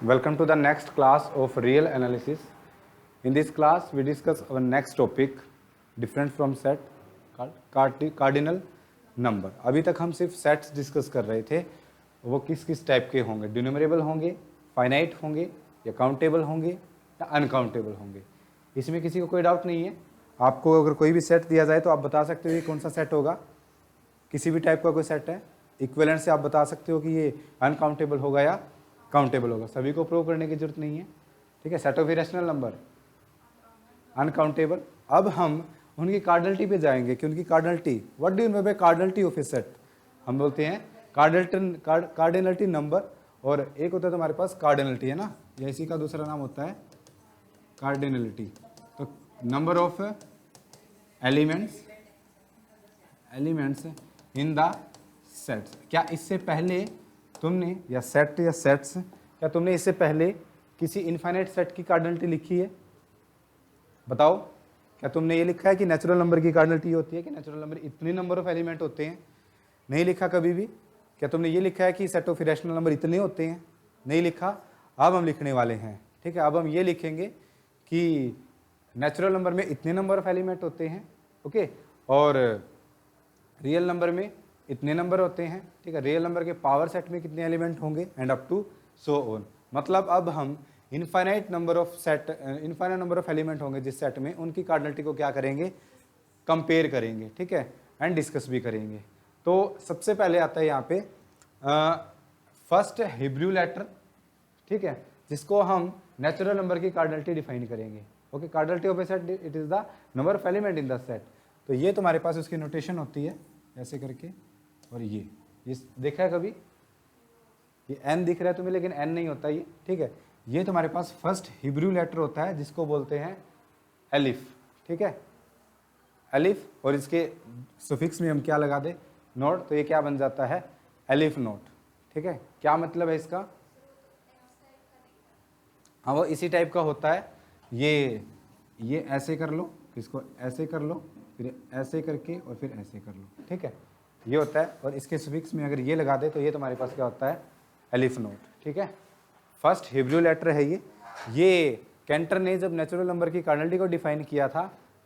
Welcome to the next class of real analysis. In this class, we discuss our next topic, different from set, called cardinal number. अभी तक हम सिर्फ sets discuss कर रहे थे, वो किस किस टाइप के होंगे, ड्यूनमरेबल होंगे, फाइनाइट होंगे, या काउंटेबल होंगे, या अनकाउंटेबल होंगे. इसमें किसी को कोई डाउट नहीं है. आपको अगर कोई भी सेट दिया जाए तो आप बता सकते हो ये कौन सा सेट होगा. किसी भी टाइप का कोई सेट है, इक्विवेलेंट से आप बता सकते हो कि ये अनकाउंटेबल होगा या काउंटेबल होगा. सभी को प्रूव करने की जरूरत नहीं है. ठीक है, set of irrational number uncountable. अब हम उनकी कार्डिनलिटी पे जाएंगे कि उनकी cardinality, what do you mean by cardinality of a set. हम बोलते हैं कार्डिनलिटी नंबर, और एक होता है तुम्हारे पास कार्डिनलिटी, है ना, या इसी का दूसरा नाम होता है कार्डिनलिटी. तो number of elements in the sets. क्या इससे पहले तुमने, या सेट या सेट्स, क्या तुमने इससे पहले किसी इनफाइनाइट सेट की कार्डिनलिटी लिखी है? बताओ, क्या तुमने ये लिखा है कि नेचुरल नंबर की कार्डिनलिटी होती है कि नेचुरल नंबर इतने नंबर ऑफ एलिमेंट होते हैं? नहीं लिखा कभी भी. क्या तुमने ये लिखा है कि सेट ऑफ इरेशनल नंबर इतने होते हैं? नहीं लिखा. अब हम लिखने वाले हैं. ठीक है, अब हम ये लिखेंगे कि नेचुरल नंबर में इतने नंबर ऑफ एलिमेंट होते हैं, ओके, और रियल नंबर में इतने नंबर होते हैं. ठीक है, रियल नंबर के पावर सेट में कितने एलिमेंट होंगे, and up to so on. मतलब अब हम इनफाइनाइट नंबर ऑफ एलिमेंट होंगे जिस सेट में, उनकी कार्डिनलिटी को क्या करेंगे, कंपेयर करेंगे. ठीक है, एंड डिस्कस भी करेंगे. तो सबसे पहले आता है यहाँ पे फर्स्ट हिब्रू लेटर. ठीक है, जिसको हम नेचुरल नंबर की कार्डिनलिटी डिफाइन करेंगे. Okay, cardinality of a set, it is the number of element in the set. तो ये तुम्हारे पास उसकी नोटेशन होती है ऐसे करके, और ये देखा है कभी, ये एन दिख रहा है तुम्हें, लेकिन एन नहीं होता ये. ठीक है, ये तुम्हारे पास फर्स्ट हिब्रू लेटर होता है जिसको बोलते हैं एलिफ. ठीक है, एलिफ, और इसके सुफिक्स में हम क्या लगा दे, नोट, तो ये क्या बन जाता है, एलिफ नोट. ठीक है, क्या मतलब है इसका? हाँ, वो इसी टाइप का होता है. ये ऐसे कर लो, इसको ऐसे कर लो, फिर ऐसे करके, और फिर ऐसे कर लो. ठीक है, ये होता है. और इसके सुफिक्स में अगर ये लगा दे तो ये तुम्हारे पास क्या होता है, एलिफ नोट. ठीक है, फर्स्ट हिब्रू लेटर है ये कैंटर ने जब नेचुरल नंबर की कार्डिनलिटी को डिफाइन किया था,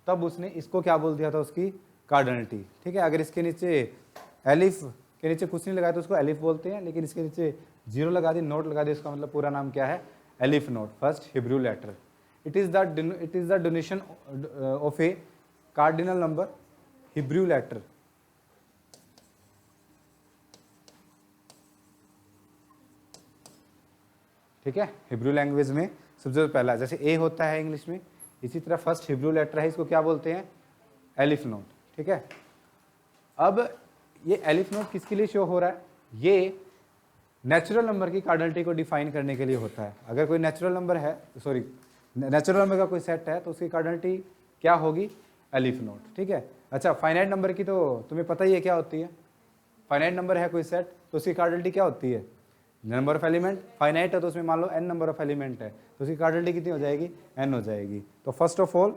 तब उसने इसको क्या बोल दिया था, उसकी कार्डिनलिटी. ठीक है, अगर इसके नीचे एलिफ के नीचे कुछ नहीं लगाया तो उसको एलिफ बोलते हैं, लेकिन इसके नीचे जीरो लगा दी, नोट लगा दी, इसका मतलब पूरा नाम क्या है, aleph naught, first Hebrew letter. It is the donation of a cardinal number, Hebrew letter. ठीक है, हिब्रू लैंग्वेज में सबसे पहला, जैसे ए होता है इंग्लिश में, इसी तरह फर्स्ट हिब्रू लेटर है, इसको क्या बोलते हैं, एलिफ नोट. ठीक है, अब ये एलिफ नोट किसके लिए शो हो रहा है, ये नेचुरल नंबर की कार्डिनलिटी को डिफाइन करने के लिए होता है. अगर कोई नेचुरल नंबर है, सॉरी, नेचुरल नंबर का कोई सेट है तो उसकी कार्डिनलिटी क्या होगी, एलिफ नोट. ठीक है, अच्छा, फाइनाइट नंबर की तो तुम्हें पता ही है क्या होती है. फाइनाइट नंबर है कोई सेट तो उसकी कार्डिनलिटी क्या होती है, नंबर ऑफ एलिमेंट. फाइनाइट है तो उसमें मान लो n नंबर ऑफ एलिमेंट है, तो उसकी कार्डिनलिटी कितनी हो जाएगी, n हो जाएगी. तो first of all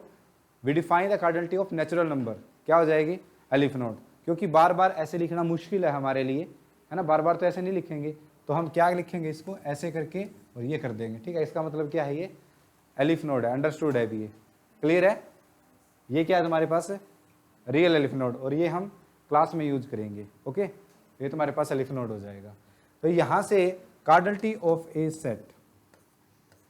we define the cardinality of natural number, क्या हो जाएगी, एलिफ नोट. क्योंकि बार बार ऐसे लिखना मुश्किल है हमारे लिए, है ना, बार बार तो ऐसे नहीं लिखेंगे, तो हम क्या लिखेंगे, इसको ऐसे करके और ये कर देंगे. ठीक है, इसका मतलब क्या है, ये एलिफ नोट है. अंडरस्टूड है, भी ये क्लियर है. ये क्या है तुम्हारे पास, रियल एलिफ नोट, और ये हम क्लास में यूज करेंगे. ओके, ये तुम्हारे पास एलिफ नोट हो जाएगा. तो यहाँ से कार्डिनलिटी ऑफ ए सेट,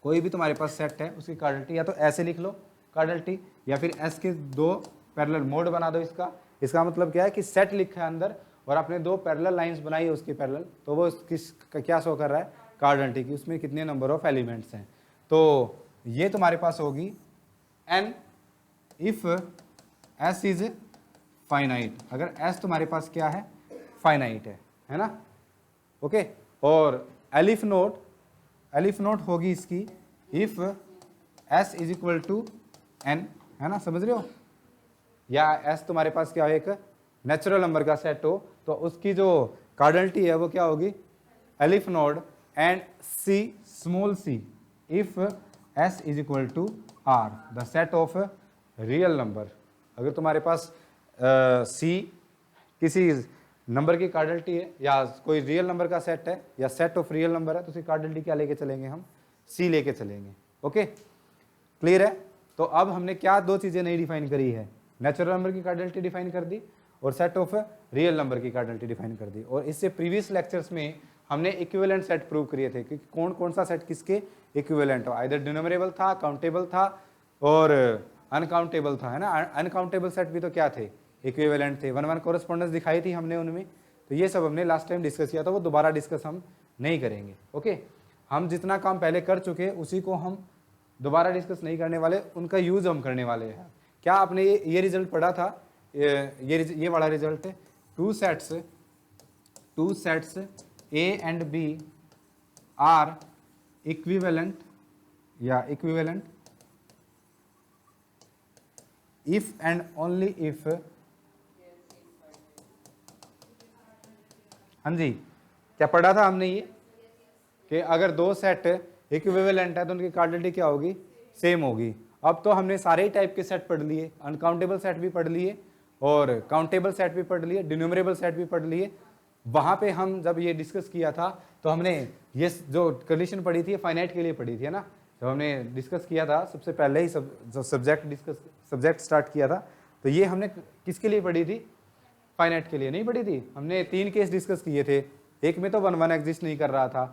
कोई भी तुम्हारे पास सेट है उसकी कार्डिनलिटी या तो ऐसे लिख लो कार्डिनलिटी, या फिर एस के दो पैरेलल मोड बना दो इसका. इसका मतलब क्या है कि सेट लिखा है अंदर और आपने दो पैरेलल लाइंस बनाई है उसकी पैरेलल, तो वो किस क्या शो कर रहा है, कार्डिनलिटी की, उसमें कितने नंबर ऑफ एलिमेंट्स हैं. तो ये तुम्हारे पास होगी n if S is finite, अगर एस तुम्हारे पास क्या है, फाइनाइट है ना. ओके, और एलिफ नोट होगी इसकी if S is equal to n, है ना, समझ रहे हो. या एस तुम्हारे पास क्या है, एक नेचुरल नंबर का सेट हो, तो उसकी जो कार्डिनलिटी है वो क्या होगी, aleph naught, and C small C if S is equal to R, the set of real number. अगर तुम्हारे पास सी किसी नंबर की कार्डिनलिटी है या कोई रियल नंबर का सेट है या सेट ऑफ रियल नंबर है तो उसकी कार्डिनलिटी क्या लेके चलेंगे हम, सी लेके चलेंगे। ओके, क्लियर है। तो अब हमने क्या दो चीजें नहीं डिफाइन करी है, नेचुरल नंबर की कार्डिनलिटी डिफाइन कर दी और सेट ऑफ रियल नंबर की कार्डिनलिटी डिफाइन कर दी। और इससे प्रीवियस लेक्चर्स में हमने इक्विवेलेंट सेट प्रूव किए थे कि कौन कौन सा सेट किसके इक्विवेलेंट हो, आइदर डिनोमिनेबल था, काउंटेबल था और अनकाउंटेबल था, है ना। अनकाउंटेबल सेट भी तो क्या थे, इक्विवेलेंट थे। 1-1 कोरेस्पोंडेंस दिखाई थी हमने उनमें। तो ये सब हमने लास्ट टाइम डिस्कस किया था, वो दोबारा डिस्कस हम नहीं करेंगे। ओके, हम जितना काम पहले कर चुके उसी को हम दोबारा डिस्कस नहीं करने वाले, उनका यूज हम करने वाले हैं। क्या आपने ये रिजल्ट पढ़ा था, ये वाला रिजल्ट है, two sets A and B are equivalent या equivalent if and only if, हाँ जी, क्या पढ़ा था हमने ये कि अगर दो सेट इक्विवेलेंट है तो उनकी कार्डिनलिटी क्या होगी, सेम होगी। अब तो हमने सारे ही टाइप के सेट पढ़ लिए, अनकाउंटेबल सेट भी पढ़ लिए और काउंटेबल सेट भी पढ़ लिए, डिन्यूमरेबल सेट भी पढ़ लिए। वहां पे हम जब ये डिस्कस किया था तो हमने ये जो कंडीशन पढ़ी थी फाइनाइट के लिए पढ़ी थी, है ना। जब हमने डिस्कस किया था सबसे पहले ही जब सब्जेक्ट स्टार्ट किया था तो ये हमने किसके लिए पढ़ी थी, फाइनाइट के लिए नहीं पढ़ी थी। हमने 3 केस डिस्कस किए थे, एक में तो 1-1 एग्जिस्ट नहीं कर रहा था,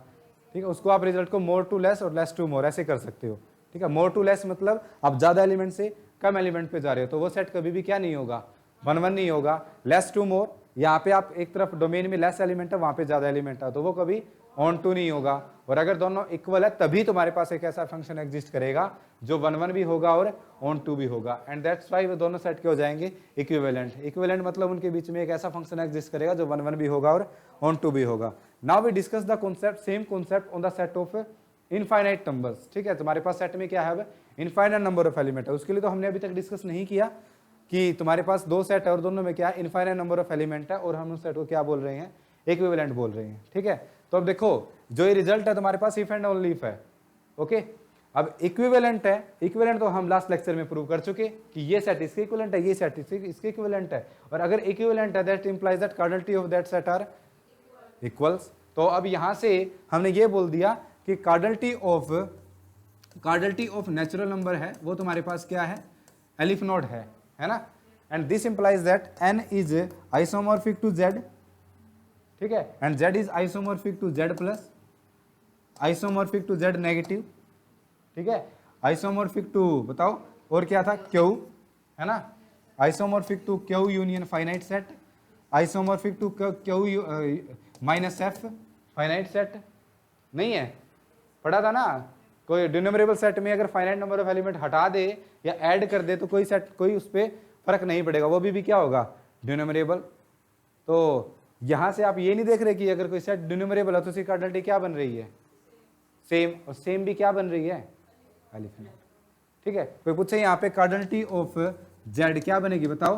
ठीक है। उसको आप रिजल्ट को मोर टू लेस और लेस टू मोर ऐसे कर सकते हो, ठीक है। मोर टू लेस मतलब आप ज्यादा एलिमेंट से कम एलिमेंट पे जा रहे हो तो वो सेट कभी भी क्या नहीं होगा, 1-1 नहीं होगा। लेस टू मोर, यहाँ पे आप एक तरफ डोमेन में लेस एलिमेंट है, वहां पे ज्यादा एलिमेंट है तो वो कभी ऑन टू नहीं होगा। और अगर दोनों इक्वल है तभी तुम्हारे पास एक ऐसा फंक्शन एग्जिस्ट करेगा जो 1-1 भी होगा और ऑन टू भी होगा। एंड दैट्स व्हाई वो दोनों सेट के हो जाएंगे इक्विवेलेंट। इक्विवेलेंट मतलब उनके बीच में एक ऐसा फंक्शन एग्जिस्ट करेगा जो 1-1 भी होगा और ऑन टू भी होगा। Now we discuss the concept, same concept on the set of infinite numbers, ठीक है। तुम्हारे पास सेट में क्या है, इनफाइनाइट नंबर ऑफ एलिमेंट है। उसके लिए तो हमने अभी तक डिस्कस नहीं किया कि तुम्हारे पास दो सेट है और दोनों में क्या है, इनफाइनाइट नंबर ऑफ एलिमेंट है और हम उस सेट को क्या बोल रहे हैं, इक्विवेलेंट बोल रहे हैं, ठीक है। तो अब देखो जो ये रिजल्ट है तुम्हारे पास इफ एंड ओनली इफ है। ओके, अब इक्विवेलेंट है, इक्विवेलेंट तो हम लास्ट लेक्चर में प्रूव कर चुके कि ये सेट इसके इक्विवेलेंट है, ये सेट इसके इक्विवेलेंट है। और अगर इक्विवेलेंट है that implies that cardinality of that set are equals. तो अब यहां से हमने ये बोल दिया कि कार्डिनलिटी ऑफ नेचुरल नंबर है वो तुम्हारे पास क्या है, एलिफ नोड है ना। And this implies that n is isomorphic to z, ठीक है, and z is isomorphic to z plus, isomorphic to z negative, ठीक है, आइसोमॉर्फिक टू बताओ और क्या था, q, है ना, isomorphic to q union finite set, isomorphic to q minus f finite set. नहीं है, पढ़ा था ना। कोई डिनोमिनेबल सेट में अगर फाइनाइट नंबर ऑफ एलिमेंट हटा दे या ऐड कर दे तो कोई सेट, कोई उस पर फर्क नहीं पड़ेगा, वो भी क्या होगा, डिनोमिनेबल। तो यहां से आप ये नहीं देख रहे कि अगर कोई सेट डिनोमिनेबल है तो उसकी कार्डिनलिटी क्या बन रही है, सेम, और सेम भी क्या बन रही है, एलिफ नोड, ठीक है। कोई पूछे यहाँ पे कार्डिनलिटी ऑफ जेड क्या बनेगी, बताओ,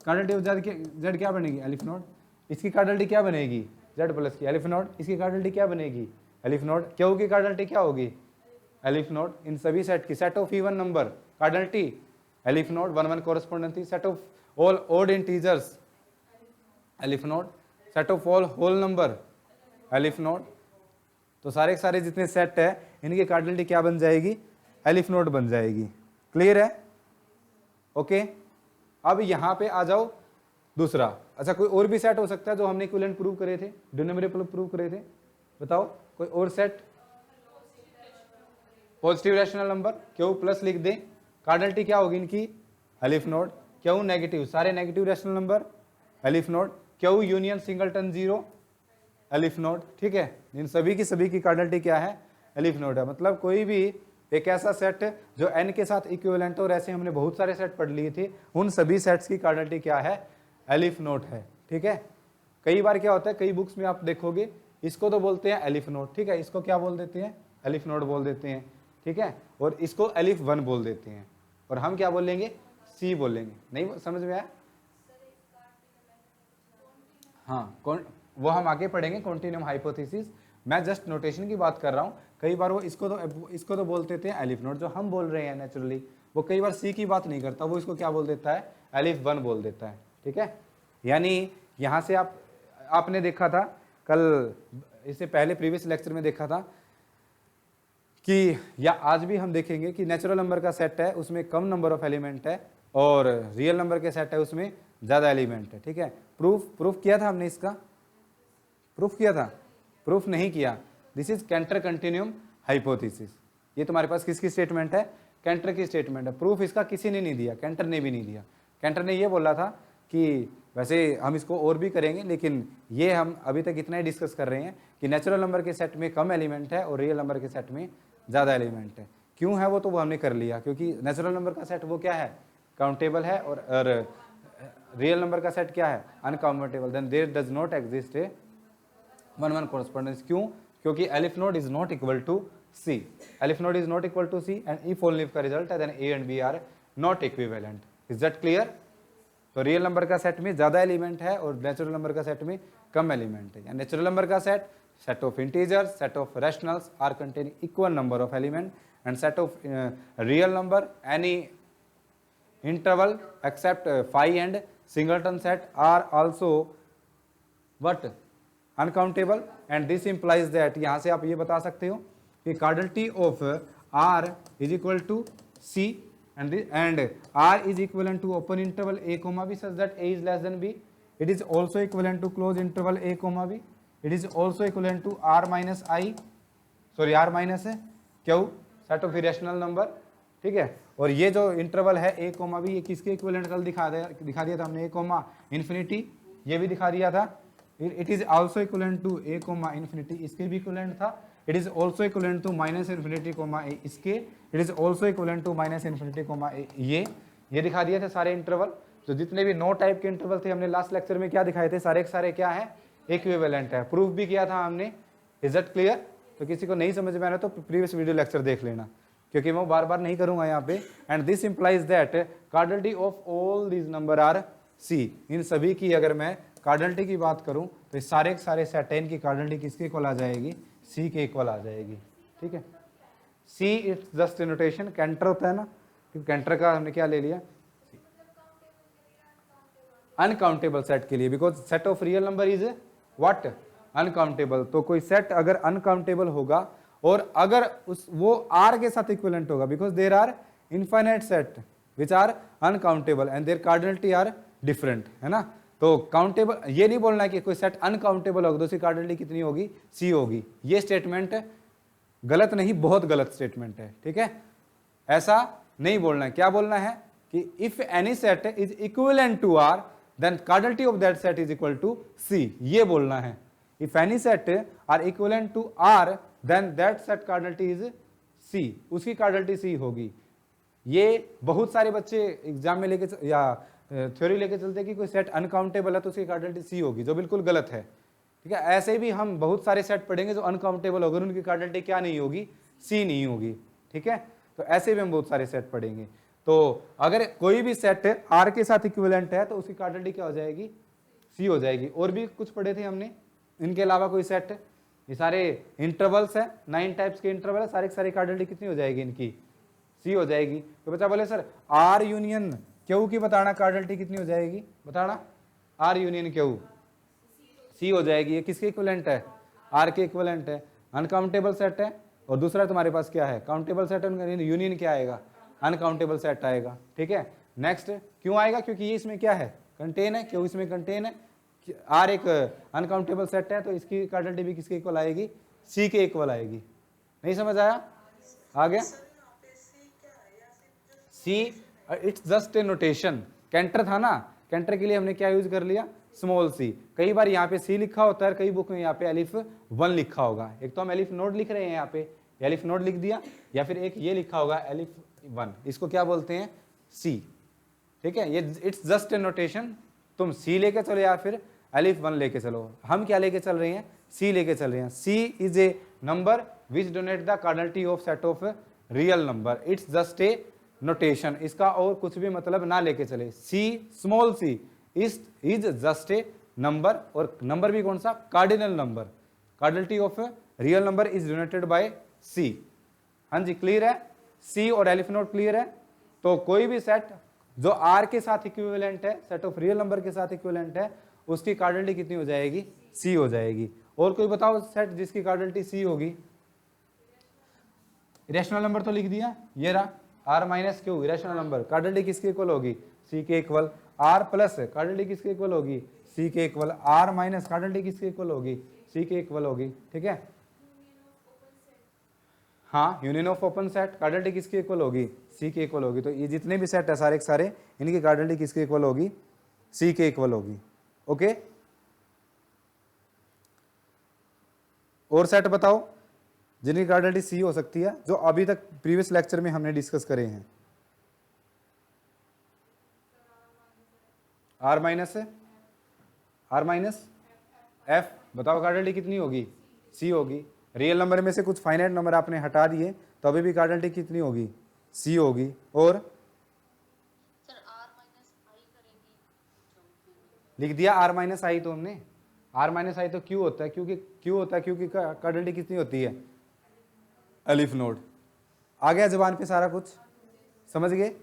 कार्डिनलिटी ऑफ जेड क्या बनेगी, एलिफ नोड। इसकी कार्डिनलिटी क्या बनेगी, जेड प्लस की, एलिफ नोड। इसकी कार्डिनलिटी क्या बनेगी, एलिफ नोड। क्यू की कार्डिनलिटी क्या होगी, एलिफ नोड। इन सभी सेट की, set of even number cardinality aleph naught, 1-1 correspondence थी। Set of all odd integers aleph naught, set of all whole number aleph naught. तो सारे सारे जितने सेट है इनकी कार्डिनलिटी क्या बन जाएगी, एलिफ नोड बन जाएगी। क्लियर है, ओके। अब यहां पे आ जाओ दूसरा, अच्छा कोई और भी सेट हो सकता है जो हमने इक्विवेलेंट प्रूव करे थे, डिनोमिनेबल प्रूव करे थे, बताओ कोई और set. Positive rational number Q plus लिख दें, कार्डिनलिटी क्या होगी इनकी, एलिफ नोड। क्यू नेगेटिव, सारे negative rational number aleph naught. Q union singleton 0 elif node, ठीक है। इन सभी की कार्डिनलिटी क्या है, एलिफ नोड है। मतलब कोई भी एक ऐसा सेट जो n के साथ इक्विवेलेंट हो, और ऐसे हमने बहुत सारे सेट पढ़ लिए थे, उन सभी सेट्स की कार्डिनलिटी क्या है, एलिफ नोड है, ठीक है। कई बार क्या होता है, कई बुक्स में आप देखोगे इसको तो बोलते हैं एलिफ नोड, ठीक है, इसको क्या बोल देते हैं, एलिफ नोड बोल देते हैं, ठीक है, और इसको एलिफ 1 बोल देते हैं, और हम क्या बोलेंगे, सी बोलेंगे। नहीं समझ में आया, हाँ, कौन वो हम आगे पढ़ेंगे, कॉन्टिन्यूम हाइपोथेसिस। मैं जस्ट नोटेशन की बात कर रहा हूँ। कई बार वो इसको तो बोल देते हैं एलिफ नोड, जो हम बोल रहे हैं नेचुरली, वो कई बार सी की बात नहीं करता, वो इसको क्या बोल देता है, एलिफ 1 बोल देता है, ठीक है। यानी यहाँ से आप आपने देखा था कल, इससे पहले प्रीवियस लेक्चर में देखा था कि, या आज भी हम देखेंगे कि नेचुरल नंबर का सेट है उसमें कम नंबर ऑफ एलिमेंट है और रियल नंबर के सेट है उसमें ज़्यादा एलिमेंट है। ठीक है, प्रूफ किया था हमने, इसका प्रूफ किया था? प्रूफ नहीं किया। This is Cantor continuum hypothesis. ये तुम्हारे पास किसकी स्टेटमेंट है? कैंटर की स्टेटमेंट है। प्रूफ इसका किसी ने नहीं दिया, कैंटर ने भी नहीं दिया। कैंटर ने ये बोला था कि वैसे हम इसको और भी करेंगे, लेकिन ये हम अभी तक इतना ही डिस्कस कर रहे हैं कि नेचुरल नंबर के सेट में कम एलिमेंट है और रियल नंबर के सेट में ज़्यादा एलिमेंट है। क्यों है वो हमने कर लिया, क्योंकि नेचुरल नंबर का सेट वो क्या है? काउंटेबल है, और रियल नंबर का सेट क्या है? Uncountable. Then there does not exist a 1-1 correspondence. क्यों? क्योंकि aleph naught is not equal to C. Aleph naught is not equal to C and if only if का रिजल्ट है then A and B are not equivalent. Is that clear? तो real number का set में ज्यादा element है और natural number का set में कम एलिमेंट है। नेचुरल नंबर का set of integers, set of rationals are containing equal number of element, and set of real number any interval except phi and singleton set are also what? Uncountable, and this implies that, यहाँ से आप ये बता सकते हो कि cardinality of R is equal to C and R is equivalent to open interval a comma b such that a is less than b. It is also equivalent to close interval a comma b. It is also equivalent to R minus Q set of irrational number। ठीक है, और ये जो interval है ए coma भी, ये किसके equivalent कल दिखा दिया था हमने? ए कोमा इन्फिनिटी, ये भी दिखा दिया था। It is also equivalent to a comma infinity, इसके भी इक्विवेलेंट था। It is also equivalent to minus infinity comma a, इसके। It is also equivalent to minus infinity comma a, ये दिखा दिया था सारे इंटरवल। तो जितने भी 9 टाइप के इंटरवल थे हमने लास्ट लेक्चर में क्या दिखाए थे? सारे के सारे क्या है? इक्विवेलेंट है। प्रूफ भी किया था हमने। Is that clear? तो किसी को नहीं समझ में आ रहा तो प्रीवियस वीडियो लेक्चर देख लेना, क्योंकि मैं बार बार नहीं करूंगा यहाँ पे। And this implies that cardinality of all these number are c. इन सभी की अगर मैं कार्डिनलिटी की बात करूं तो सारे के सारे सेट की कार्डिनलिटी किसके इक्वल आ जाएगी? सी के इक्वल आ जाएगी। ठीक है, C it's just a notation. Cantor होता है ना, क्योंकि कैंटर का हमने क्या ले लिया? अनकाउंटेबल सेट के लिए, because set of real number is what? Uncountable. तो कोई सेट अगर अनकाउंटेबल होगा और अगर वो आर के साथ इक्विवेलेंट होगा, because there are infinite set which are uncountable and their cardinality are different, है ना। तो काउंटेबल, ये नहीं बोलना है कि कोई सेट अनकाउंटेबल होगा तो उसकी कार्डिनलिटी कितनी होगी? सी होगी। ये स्टेटमेंट गलत नहीं, बहुत गलत स्टेटमेंट है। ठीक है, ऐसा नहीं बोलना है। क्या बोलना है कि if any set is equivalent to R then cardinality of that set is equal to C, ये बोलना है। If any set are equivalent to R then that set cardinality is C, उसकी कार्डिनलिटी C होगी। ये बहुत सारे बच्चे exam में लेके या थ्योरी लेके चलते हैं कि कोई सेट अनकाउंटेबल है तो उसकी कार्डिनलिटी C होगी, जो बिल्कुल गलत है। ठीक है, ऐसे भी हम बहुत सारे सेट पढ़ेंगे जो अनकाउंटेबल होगा, उनकी कार्डिनलिटी क्या नहीं होगी? C नहीं होगी। ठीक है, तो ऐसे भी हम बहुत सारे सेट पढ़ेंगे। तो अगर कोई भी सेट R के साथ इक्विवेलेंट है तो उसकी कार्डिनलिटी क्या हो जाएगी? C हो जाएगी। और भी कुछ पढ़े थे हमने इनके अलावा कोई सेट, ये सारे इंटरवल्स हैं, 9 टाइप्स के इंटरवल है, सारे की सारी कार्डिनलिटी कितनी हो जाएगी? इनकी सी हो जाएगी। तो बच्चा बोले सर आर यूनियन क्यू की बताना कार्डिनलिटी कितनी हो जाएगी? बताना। आर यूनियन क्यू सी हो जाएगी। ये किसके इक्विवेलेंट है? आर के इक्विवेलेंट है। अनकाउंटेबल सेट है, और दूसरा तुम्हारे पास क्या है? काउंटेबल सेट है। यूनियन क्या आएगा? अनकाउंटेबल सेट आएगा। ठीक है, नेक्स्ट क्यों आएगा? क्योंकि ये इसमें क्या है? कंटेन है। क्यों इसमें कंटेन है? आर एक अनकाउंटेबल सेट है तो इसकी कार्डिनलिटी भी किसके इक्वल आएगी? सी के इक्वल आएगी। नहीं समझ आया? आ गया? C it's just a notation. Cantor था ना, कैंटर के लिए हमने क्या यूज कर लिया? Small C. कई बार यहाँ पे सी लिखा होता है, कई बुक में यहाँ पे एलिफ 1 लिखा होगा। एक तो हम एलिफ नोड लिख रहे हैं यहाँ पे, एलिफ नोड लिख दिया, या फिर एक ये लिखा होगा एलिफ 1, इसको क्या बोलते हैं? सी। ठीक है, ये इट्स जस्ट ए नोटेशन। तुम सी लेके चलो या फिर एलिफ 1 लेके चलो। हम क्या लेके चल रहे हैं? सी लेके चल रहे हैं। C is a number which donate the cardinality of set of real number. It's just a notation. इसका और कुछ भी मतलब ना लेके चले। C small C is just a number, और नंबर भी कौन सा? Cardinal number. Cardinality of real number is donated by C. हाँ जी, क्लियर है? सी और एलिफ नोट क्लियर है? तो कोई भी सेट जो आर के साथ इक्विवेलेंट है, सेट ऑफ रियल नंबर के साथ इक्विवेलेंट है, उसकी कार्डिनलिटी कितनी हो जाएगी? सी हो जाएगी। और कोई बताओ सेट जिसकी कार्डिनलिटी सी होगी। इरेशनल नंबर तो लिख दिया, ये रहा R minus Q irrational number, cardinality किसके इक्वल होगी, सी के इक्वल। आर प्लस कार्डिनलिटी किसके इक्वल होगी, सी के इक्वल। आर माइनस कार्डिनलिटी किसके इक्वल होगी, सी के इक्वल होगी। ठीक है, हाँ union of open set cardinality किसके इक्वल होगी, सी के इक्वल होगी। तो ये जितने भी सेट है सारे के सारे, इनकी कार्डिनलिटी किसके इक्वल होगी, सी के इक्वल होगी। ओके, और सेट बताओ जिनकी कार्डिनलिटी सी हो सकती है, जो अभी तक प्रीवियस लेक्चर में हमने डिस्कस करे हैं। आर माइनस एफ, बताओ कार्डिनलिटी कितनी होगी, सी होगी। रियल नंबर में से कुछ फाइनाइट नंबर आपने हटा दिए तो अभी भी कार्डिनलिटी कितनी होगी, सी होगी। और सर आर माइनस आई करेंगे, लिख दिया आर माइनस आई, तो हमने आर माइनस आई तो क्यू होता है, क्योंकि कार्डिनलिटी कितनी होती है, अलिफ नोड। आ गया जबान पे सारा कुछ, समझ गए।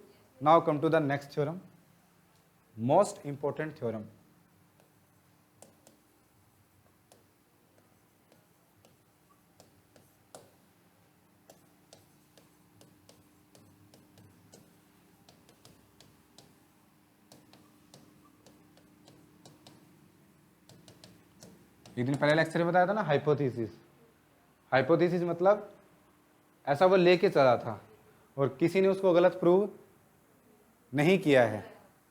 Now come to the next theorem, most important theorem. एक दिन पहले लेक्चर में बताया था ना, हाइपोथेसिस। हाइपोथेसिस मतलब ऐसा वो लेके चला था और किसी ने उसको गलत प्रूव नहीं किया है,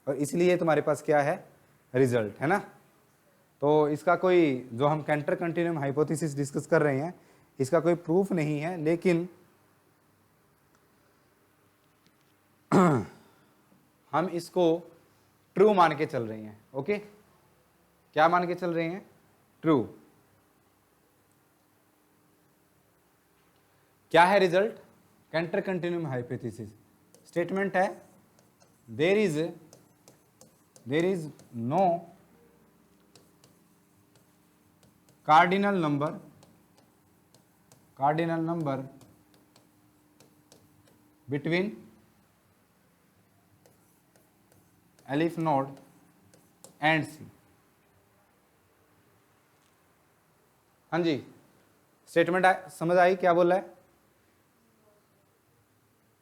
और इसलिए तुम्हारे पास क्या है, रिजल्ट है ना। तो इसका कोई, जो हम कैंटर कंटिन्यूम हाइपोथेसिस डिस्कस कर रहे हैं, इसका कोई प्रूफ नहीं है, लेकिन हम इसको ट्रू मान के चल रहे हैं। ओके, क्या मान के चल रहे हैं, ट्रू। क्या है result, Cantor continuum hypothesis. Statement है there is no cardinal number between aleph naught and C. हाँ जी, स्टेटमेंट समझ आई, क्या बोल रहा है,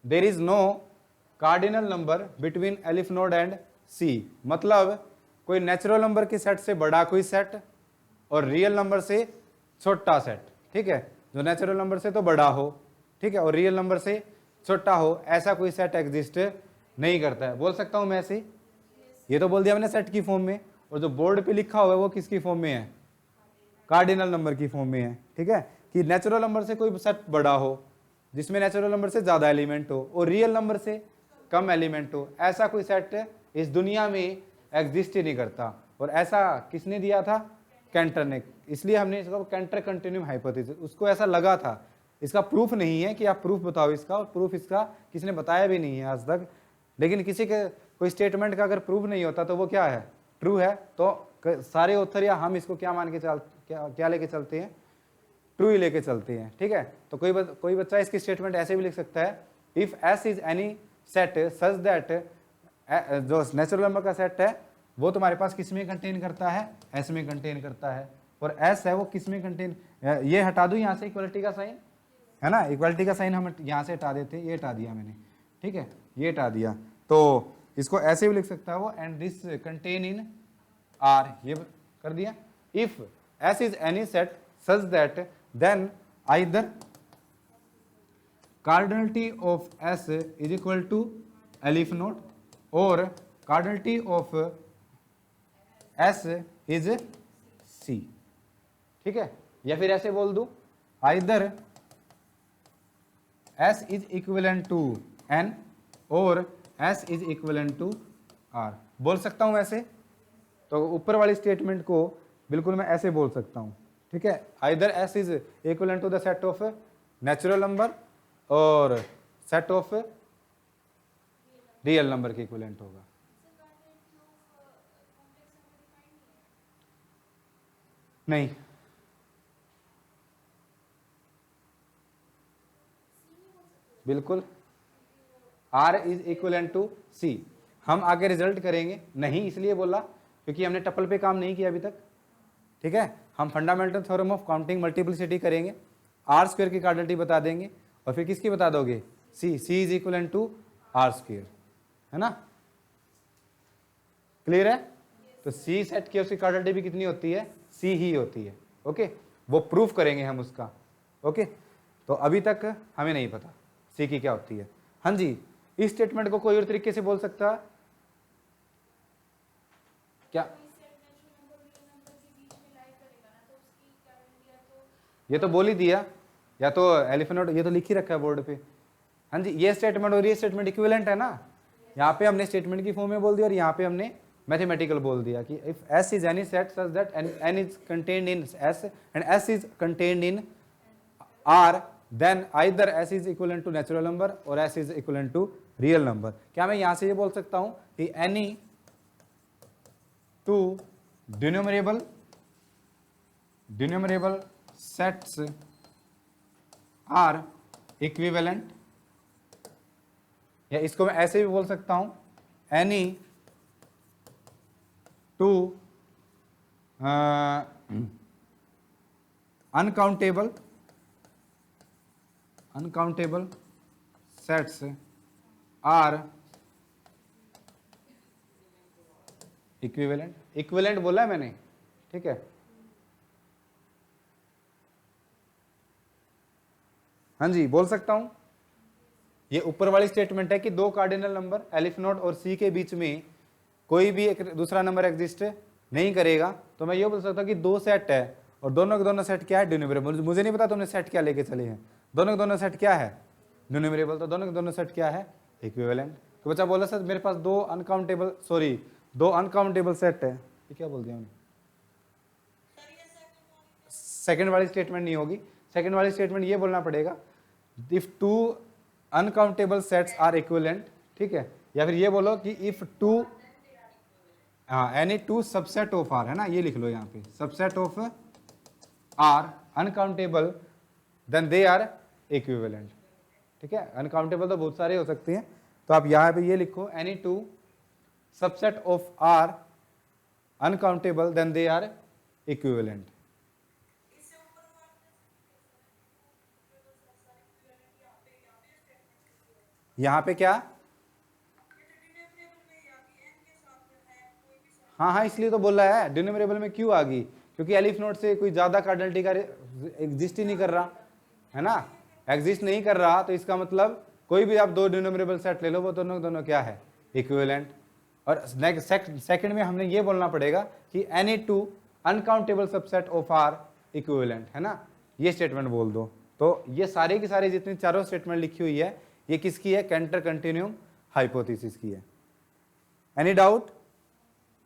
there is no cardinal number between aleph naught and C. मतलब कोई नेचुरल नंबर के सेट से बड़ा कोई सेट और रियल नंबर से छोटा सेट, ठीक है, जो नेचुरल नंबर से तो बड़ा हो, ठीक है, और रियल नंबर से छोटा हो, ऐसा कोई सेट एग्जिस्ट नहीं करता है। बोल सकता हूं मैं ऐसे, ये तो बोल दिया मैंने सेट की फॉर्म में, और जो बोर्ड पे लिखा हुआ है वो किसकी फॉर्म में है, कार्डिनल नंबर की फॉर्म में है। ठीक है, कि नेचुरल नंबर से कोई सेट बड़ा हो, जिसमें नेचुरल नंबर से ज्यादा एलिमेंट हो और रियल नंबर से कम एलिमेंट हो, ऐसा कोई सेट इस दुनिया में एग्जिस्ट ही नहीं करता। और ऐसा किसने दिया था, कैंटर ने। इसलिए हमने इसको कैंटर कंटिन्यूम हाइपोथेसिस, उसको ऐसा लगा था। इसका प्रूफ नहीं है कि आप प्रूफ बताओ इसका, और प्रूफ इसका किसी ने बताया भी नहीं है आज तक। लेकिन किसी के कोई स्टेटमेंट का अगर प्रूफ नहीं होता तो वो क्या है, ट्रू है। तो सारे ऑथर या हम इसको क्या मान के क्या लेके चलते हैं, ट्रू ही लेके चलते हैं। ठीक है, तो कोई बच्चा इसकी स्टेटमेंट ऐसे भी लिख सकता है, if S is any set such that, जो नेचुरल नंबर का सेट है वो तुम्हारे पास किस में कंटेन करता है, एस में कंटेन करता है। और एस है वो किस में कंटेन, ये हटा दूं यहाँ से इक्वलिटी का साइन, है ना, इक्वलिटी का साइन हम यहाँ से हटा देते, ये हटा दिया मैंने, ठीक है, ये हटा दिया। तो इसको ऐसे भी लिख सकता है वो, and this contain in R, ये कर दिया। If S is any set such that, then either cardinality of S is equal to aleph naught और cardinality of S is C. ठीक है, या फिर ऐसे बोल दूं, either S is equivalent to N और S is equivalent to R, बोल सकता हूं ऐसे। तो ऊपर वाली स्टेटमेंट को बिल्कुल मैं ऐसे बोल सकता हूं। ठीक है, either S is equivalent to the set of natural number और सेट ऑफ रियल नंबर के इक्विवेलेंट होगा। नहीं, बिल्कुल R is equivalent to C। हम आगे रिजल्ट करेंगे, नहीं इसलिए बोला क्योंकि हमने टपल पे काम नहीं किया अभी तक। ठीक है, हम fundamental theorem of counting multiplicity करेंगे, आर स्क्वायर की कार्डिनलिटी बता देंगे, और फिर किसकी बता दोगे, C is equal to R square, है ना, क्लियर है। तो सी सेट की उसकी कार्डिनलिटी भी कितनी होती है, सी ही होती है, ओके, वो प्रूफ करेंगे हम उसका, ओके। तो अभी तक हमें नहीं पता सी की क्या होती है। हाँ जी, इस स्टेटमेंट को कोई और तरीके से बोल सकता है क्या, ये तो बोल ही दिया, या तो एलिफेंट नोट, ये तो लिख ही रखा है बोर्ड पे। हाँ जी, ये स्टेटमेंट और ये स्टेटमेंट इक्विवेलेंट है ना, यहाँ पे हमने स्टेटमेंट की फॉर्म में बोल दिया और यहाँ पे हमने मैथमेटिकल बोल दिया कि if S is any set such that N is contained in S and S is contained in R, then either S is equal to natural number और S is equal to real number. क्या मैं यहाँ से ये बोल सकता हूँ कि any two denumerable sets are equivalent, या इसको मैं ऐसे भी बोल सकता हूं, any two uncountable sets are equivalent. Equivalent बोला है मैंने, ठीक है। हाँ जी, बोल सकता हूं, ये ऊपर वाली स्टेटमेंट है कि दो कार्डिनल नंबर एलिफ नोट और सी के बीच में कोई भी एक दूसरा नंबर एग्जिस्ट नहीं करेगा, तो मैं ये बोल सकता हूँ कि दो सेट है और दोनों के दोनों सेट क्या है, ड्यूनमरेबल। मुझे नहीं पता तुमने सेट क्या लेके चले हैं, दोनों के दोनों सेट क्या है, ड्यूनमरेबल, तो दोनों के दोनों सेट क्या है, इक्विवेलेंट। तो बच्चा बोला सर मेरे पास दो अनकाउंटेबल सेट है, ये क्या बोल दिया मैंने, सेकंड वाली स्टेटमेंट नहीं होगी, सेकंड वाली स्टेटमेंट ये बोलना पड़ेगा if two uncountable sets are equivalent, ठीक है, या फिर ये बोलो कि इफ टू, हाँ, any two subset of R, है ना, ये लिख लो यहाँ पे, subset of R uncountable then they are equivalent, ठीक है। अनकाउंटेबल तो बहुत सारे हो सकते हैं, तो आप यहाँ पे ये लिखो, any two subset of R uncountable then they are equivalent. यहाँ पे क्या, हाँ, इसलिए तो बोल रहा है डिनोमिनेबल में क्यों आ गई, क्योंकि एलिफ नोट से कोई ज्यादा कार्डिनलिटी का एग्जिस्ट ही नहीं कर रहा, है ना, एग्जिस्ट नहीं कर रहा, तो इसका मतलब कोई भी आप दो डिनोमिनेबल सेट ले लो, वो दोनों क्या है, इक्विवेलेंट। और सेकंड में हमने ये बोलना पड़ेगा कि any two uncountable subset of R equivalent, है ना, ये स्टेटमेंट बोल दो। तो ये सारे की सारी जितनी चारों स्टेटमेंट लिखी हुई है, ये किसकी है, कैंटर कंटिन्यूम हाइपोथेसिस की है। Any doubt.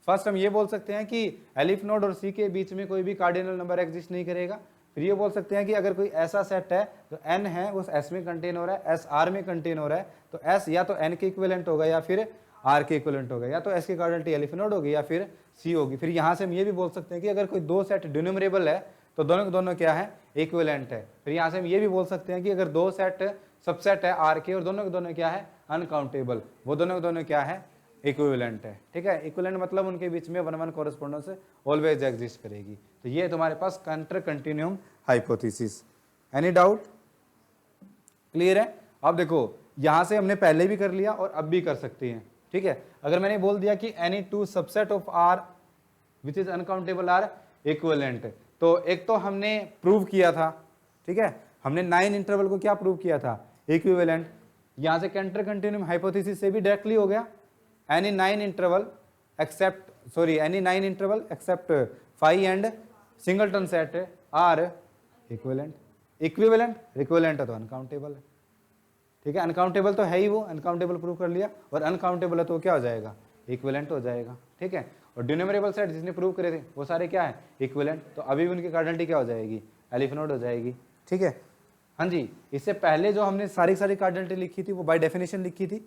फर्स्ट हम ये बोल सकते हैं कि एलिफ नोड और सी के बीच में कोई भी कार्डिनल नंबर एग्जिस्ट नहीं करेगा। फिर ये बोल सकते हैं कि अगर कोई ऐसा सेट है जो एन है उस एस में कंटेन हो रहा है, एस आर में कंटेन हो रहा है, तो एस या तो एन के इक्विवेलेंट होगा या फिर आर के इक्विवेलेंट होगा, या तो एस की कार्डिनलिटी एलिफ नोड होगी या फिर सी होगी। फिर यहाँ से हम ये भी बोल सकते हैं कि अगर कोई दो सेट डिनोमिनेबल है तो दोनों के दोनों क्या है, इक्विवेलेंट है। फिर यहाँ से हम ये भी बोल सकते हैं कि अगर दो सेट सबसेट है आर के और दोनों के दोनों क्या है, अनकाउंटेबल, वो दोनों के दोनों क्या है, इक्विवेलेंट है, ठीक है। इक्विवेलेंट मतलब उनके बीच में 1-1 कॉरेस्पोंडेंस ऑलवेज एग्जिस्ट करेगी। तो ये तुम्हारे पास Cantor continuum hypothesis. Any doubt, clear है। अब देखो यहां से हमने पहले भी कर लिया और अब भी कर सकते हैं, ठीक है। अगर मैंने बोल दिया कि any two subset of R which is uncountable are equivalent, तो एक तो हमने प्रूव किया था, ठीक है, हमने 9 इंटरवल को क्या प्रूव किया था, इक्विवेलेंट। यहां से कैंटर कंटिन्यूम हाइपोथेसिस से भी डायरेक्टली हो गया, any 9 interval except phi and singleton set are equivalent। Equivalent है तो अनकाउंटेबल है, ठीक है, अनकाउंटेबल तो है ही, वो अनकाउंटेबल प्रूव कर लिया, और अनकाउंटेबल है तो क्या हो जाएगा, इक्विवेलेंट हो जाएगा, ठीक है। और डिनोमिनेबल सेट जिसने प्रूव करे थे वो सारे क्या है, इक्विवेलेंट, तो अभी भी उनकी कार्डिनलिटी क्या हो जाएगी, एलिफ नोड हो जाएगी, ठीक है। हाँ जी, इससे पहले जो हमने सारी कार्डिनलिटी लिखी थी वो बाय डेफिनेशन लिखी थी,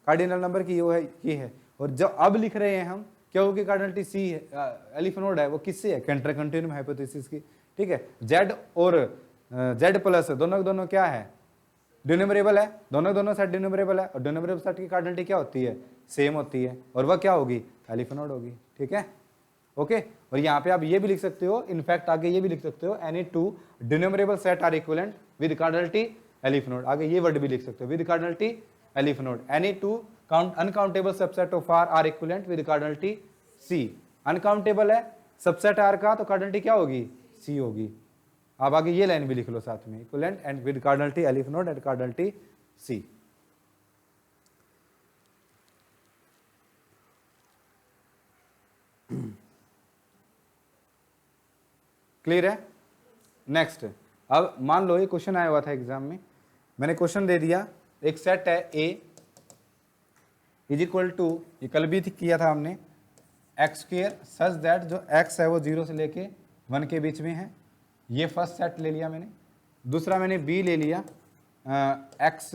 कार्डिनल नंबर की वो है, ये है। और जो अब लिख रहे हैं हम, क्यों की कार्डिनलिटी सी है, एलिफ नोड है, वो किससे है, कैंटर कंटिन्यूम हाइपोथेसिस की, ठीक है। जेड और जेड प्लस दोनों क्या है, डिनोमिनेबल है, दोनों सेट डिनोमिनेबल है, और डिनोमिनेबल सेट की कार्डिनलिटी क्या होती है, सेम होती है, और वह क्या होगी, एलिफ नोड होगी, ठीक है, ओके। और और यहाँ पे आप ये भी लिख सकते हो, इनफैक्ट आगे ये भी लिख सकते हो, any two denumerable set are equivalent with cardinality aleph naught. आगे ये वर्ड भी लिख सकते हो, with cardinality aleph naught. Any two uncountable subset of R are equivalent with cardinality C. Uncountable है सबसेट आर का, तो कार्डिनलिटी क्या होगी? सी होगी। आप आगे ये लाइन भी लिख लो साथ में, equivalent and with cardinality aleph naught and cardinality C. Clear है? नेक्स्ट, अब मान लो ये क्वेश्चन आया हुआ था एग्जाम में, मैंने क्वेश्चन दे दिया, एक सेट है ए इज इक्वल टू, ये कल भी किया था हमने, एक्स स्क्वेयर सच दैट जो एक्स है वो 0 से लेके 1 के बीच में है। ये फर्स्ट सेट ले लिया मैंने। दूसरा मैंने बी ले लिया, x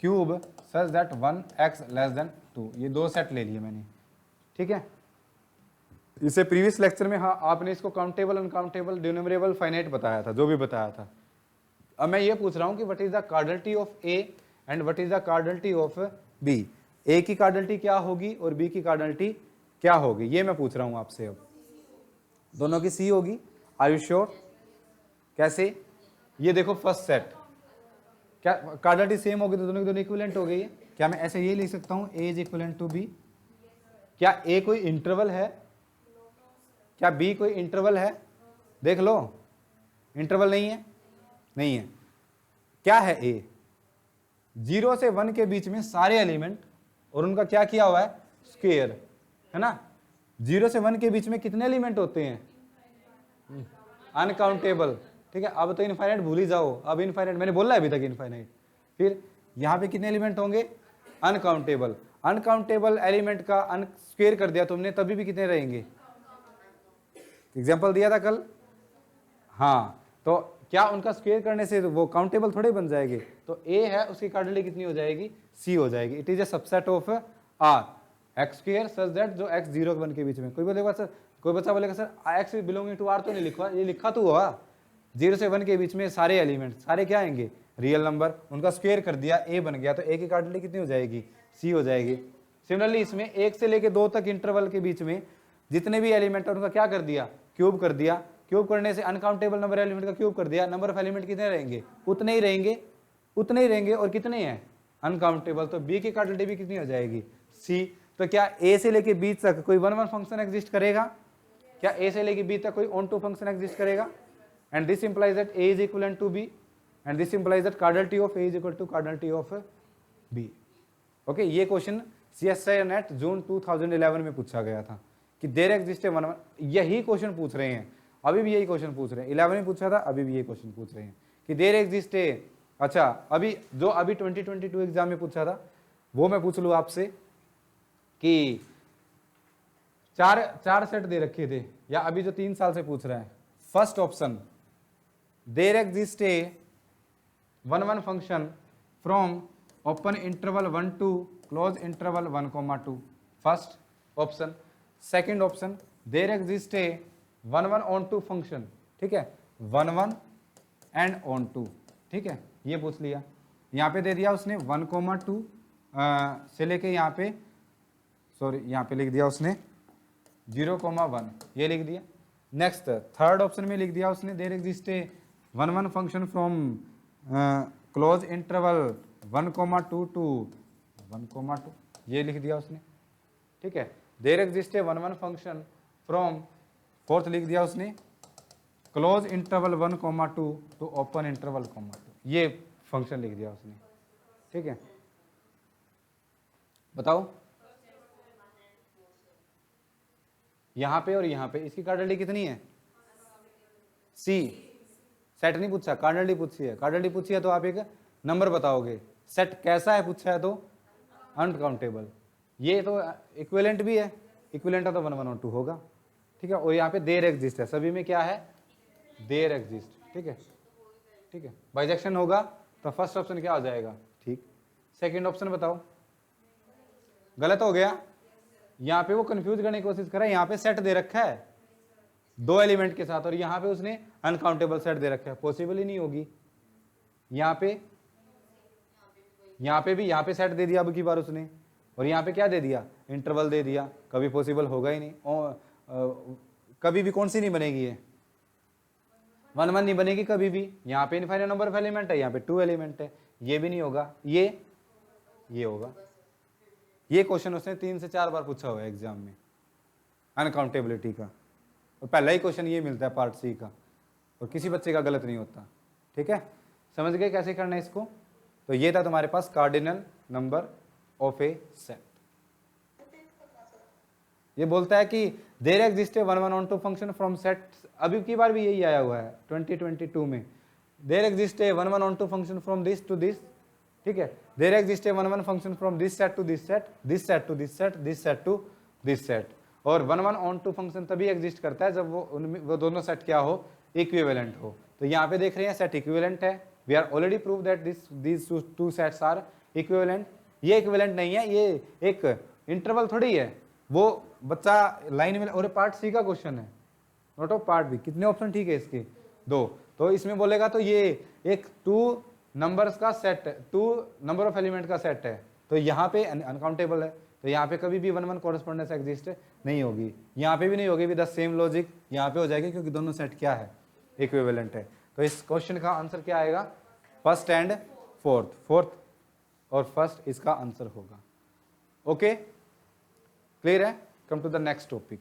cube such that 1x less than 2। ये 2 सेट ले लिए मैंने, ठीक है। इसे प्रीवियस लेक्चर में हाँ आपने इसको काउंटेबल अनकाउंटेबल डिनोमिनेबल फाइनाइट बताया था, जो भी बताया था। अब मैं ये पूछ रहा हूँ कि what is the cardinality of A and what is the cardinality of B. A की कार्डिनलिटी क्या होगी और बी की कार्डिनलिटी क्या होगी, ये मैं पूछ रहा हूँ आपसे। अब दोनों की सी होगी, आर यू श्योर? कैसे? ये देखो फर्स्ट सेट, क्या कार्डिनलिटी सेम होगी तो दोनों की दोनों इक्विवेलेंट हो गई है। क्या मैं ऐसे ये लिख सकता हूँ ए इज इक्विवेलेंट टू बी? क्या ए कोई इंटरवल है? क्या बी कोई इंटरवल है? देख लो, इंटरवल नहीं है, नहीं है। क्या है ए? 0 से 1 के बीच में सारे एलिमेंट और उनका क्या किया हुआ है? स्क्वायर, है ना। 0 से 1 के बीच में कितने एलिमेंट होते हैं? अनकाउंटेबल, ठीक है। अब तो इनफाइनाइट भूल ही जाओ, अब इनफाइनाइट मैंने बोला है अभी तक इनफाइनाइट। फिर यहाँ पे कितने एलिमेंट होंगे? अनकाउंटेबल। अनकाउंटेबल एलिमेंट का स्क्वायर कर दिया तुमने, तभी भी कितने रहेंगे? एग्जाम्पल दिया था कल, हाँ। तो क्या उनका स्क्वायर करने से वो काउंटेबल थोड़े बन जाएंगे? तो ए है उसकी कार्डिनलिटी कितनी हो जाएगी? सी हो जाएगी। It is a subset of R x square such that जो x 0 1 के बीच में। कोई बोलेगा सर, कोई बच्चा बोलेगा sir x belonging to r तो नहीं लिखा, ये लिखा तो हुआ 0 से 1 के बीच में सारे एलिमेंट, सारे क्या आएंगे? Real number. उनका स्क्वायर कर दिया, a बन गया, तो a की कार्डिनलिटी कितनी हो जाएगी? c हो जाएगी। सिमिलरली इसमें 1 से लेके 2 तक इंटरवल के बीच में जितने भी एलिमेंट है उनका क्या कर दिया? क्यूब कर दिया। क्यूब करने से अनकाउंटेबल नंबर एलिमेंट का क्यूब कर दिया, नंबर ऑफ एलिमेंट कितने रहेंगे? उतने ही रहेंगे, उतने ही रहेंगे। और कितने हैं? अनकाउंटेबल। तो बी की कार्डिनलिटी भी कितनी हो जाएगी? सी। तो क्या ए से लेके बी तक कोई 1 1 फंक्शन एग्जिस्ट करेगा? क्या ए से लेके बी तक कोई ऑन टू फंक्शन एग्जिस्ट करेगा? And this implies that A is equivalent to B and this implies that cardinality of A is equal to cardinality of B. Okay, ये क्वेश्चन CSIR नेट जून 2011 में पूछा गया था कि there exist a 1 1। यही question पूछ रहे हैं, अभी भी यही क्वेश्चन पूछ रहे हैं। 11 में पूछा था, अभी भी यही क्वेश्चन पूछ रहे हैं कि देयर एग्जिस्ट ए। अच्छा, अभी जो अभी 2022 एग्जाम में पूछा था वो मैं पूछ लूँ आपसे कि चार सेट दे रखे थे, या अभी जो 3 साल से पूछ रहा है। First option, there exist a 1 1 function from open interval 1 to close interval 1,2। First option. Second option, there exist a 1 1 onto function, ठीक है, 1 1 एंड ऑन टू, ठीक है, ये पूछ लिया। यहाँ पे दे दिया उसने 1,2 से लेके यहाँ पे, सॉरी यहाँ पे लिख दिया उसने 0,1, ये लिख दिया। नेक्स्ट थर्ड ऑप्शन में लिख दिया उसने there exist a 1 1 function from close interval 1,2 to 1,2, ये लिख दिया उसने, ठीक है। There exist a 1 1 function from, fourth लिख दिया उसने close interval 1,2 to open interval 2, ये फंक्शन लिख दिया उसने, ठीक है। बताओ यहां पे और यहां पे इसकी कार्डिनलिटी कितनी है? सी। सेट नहीं पूछा, कार्डिनलिटी पूछी है। कार्डिनलिटी पूछी है तो आप एक नंबर बताओगे। सेट कैसा है पूछा है तो अनकाउंटेबल। ये तो इक्विवेलेंट भी है, इक्विवेलेंट है तो 1 1 और 2 होगा, ठीक है। और यहाँ पे देयर एग्जिस्ट है, सभी में क्या है? देयर एग्जिस्ट, ठीक है, ठीक है। बाइजेक्शन होगा तो फर्स्ट ऑप्शन क्या हो जाएगा? ठीक। सेकंड ऑप्शन बताओ, गलत हो गया। यहाँ पे वो कंफ्यूज करने की कोशिश कर रहा है। यहाँ पे सेट दे रखा है 2 एलिमेंट के साथ और यहाँ पे उसने अनकाउंटेबल सेट दे रखा है, पॉसिबल ही नहीं होगी। यहाँ पे भी यहाँ पे सेट दे दिया अब की बार उसने, और यहाँ पे क्या दे दिया? इंटरवल दे दिया, कभी पॉसिबल होगा ही नहीं। कभी भी कौन सी नहीं बनेगी ये 1 1 नहीं बनेगी कभी भी। यहाँ पे इनफाइनाइट नंबर ऑफ एलिमेंट है, यहाँ पे 2 एलिमेंट है, ये भी नहीं होगा, ये होगा। ये क्वेश्चन उसने 3 से 4 बार पूछा हुआ है एग्जाम में अनकाउंटेबिलिटी का, और पहला ही क्वेश्चन ये मिलता है पार्ट सी का, और किसी बच्चे का गलत नहीं होता। ठीक है, समझ गए कैसे करना है इसको। तो ये था तुम्हारे पास cardinal number of a set. ये बोलता है कि there exist a 1 1 onto function from set, अभी की बार भी यही आया हुआ है 2022 में, there exist a 1 1 onto function from this to this. ठीक है, there exist a 1 1 function from this set to this set, this set to this set, this set to this set. और 1 1 ऑन टू फंक्शन तभी exist करता है जब वो दोनों set क्या हो, इक्विवेलेंट हो। तो यहाँ पे देख रहे हैं सेट इक्विवेलेंट है, we are already prove that this two sets are equivalent. ये इक्विवेलेंट नहीं है, ये एक इंटरवल थोड़ी है, वो बच्चा लाइन में, और पार्ट सी का क्वेश्चन है, नोट ऑफ पार्ट बी। कितने ऑप्शन ठीक है इसके, 2। तो इसमें बोलेगा तो ये एक 2 नंबर्स का सेट है, 2 नंबर ऑफ एलिमेंट का सेट है, तो यहाँ पे अनकाउंटेबल है, तो यहाँ पे कभी भी 1 1 कॉरेस्पॉन्डेंस एग्जिस्ट नहीं होगी, यहाँ पे भी नहीं होगी, विद द सेम लॉजिक यहाँ पे हो जाएगी, क्योंकि दोनों सेट क्या है, इक्विवेलेंट है। तो इस क्वेश्चन का आंसर क्या आएगा, फर्स्ट एंड फोर्थ और फर्स्ट इसका आंसर होगा। ओके, क्लियर है। Come to the next topic.